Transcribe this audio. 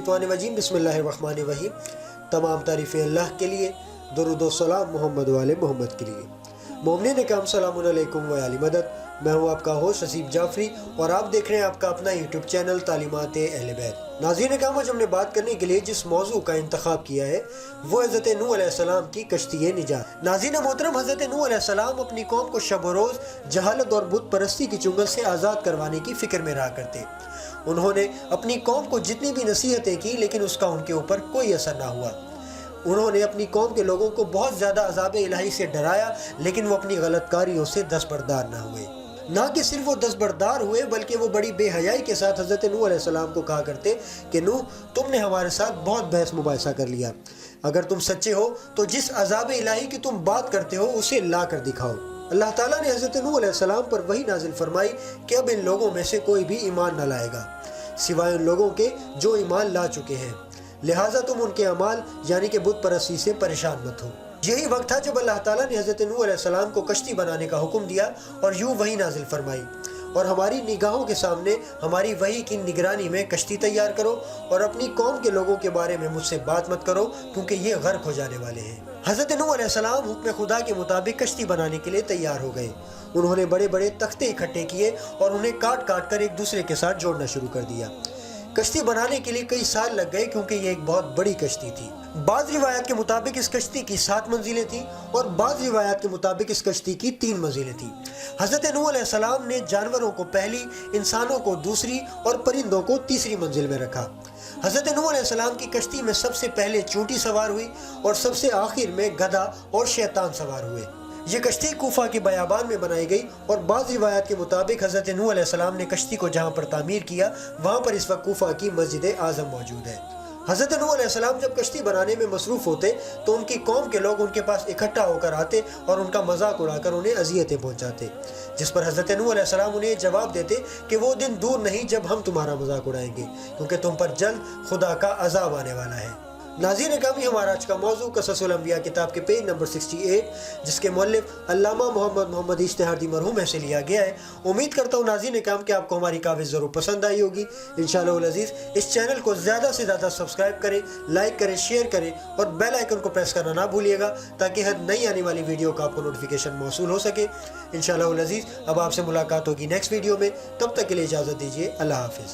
मिनश्शैतानिर्रजीम बिस्मिल्लाहिर्रहमानिर्रहीम। तमाम तारीफ़ें अल्लाह के लिए, दुरूद व सलाम मोहम्मद वाले मोहम्मद के लिए। मोमिनीन किराम सलाम अलैकुम व अली मदद। मैं हूँ आपका होस्ट हसीब जाफरी और आप देख रहे हैं आपका अपना यूट्यूब चैनल तालीमात अहले बैत। नाज़रीन किराम, आज हमने बात करने के लिए जिस मौजू का इंतखाब किया है वो हज़रत नूह अलैहिस्सलाम की कश्ती निजात। नाज़रीन मोहतरम, हज़रत नूह अलैहिस्सलाम अपनी कौम को शब व रोज़ जहालत और बुत परस्ती की चुंगल से आज़ाद करवाने की फ़िक्र में रहा करते। उन्होंने अपनी कौम को जितनी भी नसीहतें की लेकिन उसका उनके ऊपर कोई असर ना हुआ। उन्होंने अपनी कौम के लोगों को बहुत ज़्यादा अज़ाब इलाही से डराया लेकिन वो अपनी गलतकारियों से दस्तबरदार ना हुए। ना कि सिर्फ वो दस्तबरदार हुए बल्कि वो बड़ी बेहयाई के साथ हज़रत नूह अलैहिस्सलाम को कहा करते कि नूह, तुमने हमारे साथ बहुत बहस मुबाहिसा कर लिया। अगर तुम सच्चे हो तो जिस अज़ाब इलाही की तुम बात करते हो उसे ला कर दिखाओ। अल्लाह ताला ने हज़रत नूह अलैहिस्सलाम पर वही नाजिल फरमाई कि अब इन लोगों में से कोई भी ईमान न लाएगा सिवाय उन लोगों के जो ईमान ला चुके हैं, लिहाजा तुम उनके अमाल यानी कि बुत परस्ती से परेशान मत हो। यही वक्त था जब अल्लाह ताला ने हज़रत नूह अलैहिस्सलाम को कश्ती बनाने का हुक्म दिया और यूँ वही नाजिल फरमाई, और हमारी निगाहों के सामने हमारी वही की निगरानी में कश्ती तैयार करो और अपनी कौम के लोगों के बारे में मुझसे बात मत करो क्योंकि ये गर्क हो जाने वाले हैं। हज़रत नूह अलैहिस्सलाम हुक्म खुदा के मुताबिक कश्ती बनाने के लिए तैयार हो गए। उन्होंने बड़े बड़े तख्ते इकट्ठे किए और उन्हें काट काट कर एक दूसरे के साथ जोड़ना शुरू कर दिया। कश्ती बनाने के लिए कई साल लग गए क्योंकि ये एक बहुत बड़ी कश्ती थी। बाज़ रिवायात के मुताबिक इस कश्ती की 7 मंजिलें थी और बाज़ रिवायात के मुताबिक इस कश्ती की 3 मंजिलें थी। हज़रत नूह अलैहिस्सलाम ने जानवरों को पहली, इंसानों को दूसरी और परिंदों को तीसरी मंजिल में रखा। हज़रत नूह अलैहिस्सलाम की कश्ती में सबसे पहले चूंटी सवार हुई और सबसे आखिर में गधा और शैतान सवार हुए। ये कश्ती कूफा के बयाबान में बनाई गई और बाज़ रिवायात के मुताबिक हज़रत नूह अलैहिस्सलाम ने कश्ती को जहाँ पर तामीर किया वहाँ पर इस वक्त कूफा की मस्जिद आज़म मौजूद है। हज़रत नूह अलैहिस्सलाम जब कश्ती बनाने में मसरूफ़ होते तो उनकी कौम के लोग उनके पास इकट्ठा होकर आते और उनका मजाक उड़ाकर उन्हें अज़ियतें पहुँचाते, जिस पर हज़रत नूह अलैहिस्सलाम उन्हें जवाब देते कि वो दिन दूर नहीं जब हम तुम्हारा मजाक उड़ाएंगे क्योंकि तुम पर जल्द खुदा का अज़ाब आने वाला है। नाज़रीन किराम, हमारा आज का मौजू क़ससुल अंबिया किताब के पेज नंबर 68 जिसके मुअल्लिफ अल्लामा मोहम्मद इश्तिहादी मरहूम से लिया गया है। उम्मीद करता हूँ नाज़रीन किराम कि आपको हमारी काफ़ी ज़रूर पसंद आई होगी। इंशाअल्लाह अज़ीज़ इस चैनल को ज़्यादा से ज़्यादा सब्सक्राइब करें, लाइक करें, शेयर करें और बेल आइकन को प्रेस करना ना भूलिएगा ताकि हर नई आने वाली वीडियो का आपको नोटिफिकेशन मौसूल हो सके। इंशाअल्लाह अज़ीज़ अब आपसे मुलाकात होगी नेक्स्ट वीडियो में। तब तक के लिए इजाज़त दीजिए। अल्लाह हाफ़िज़।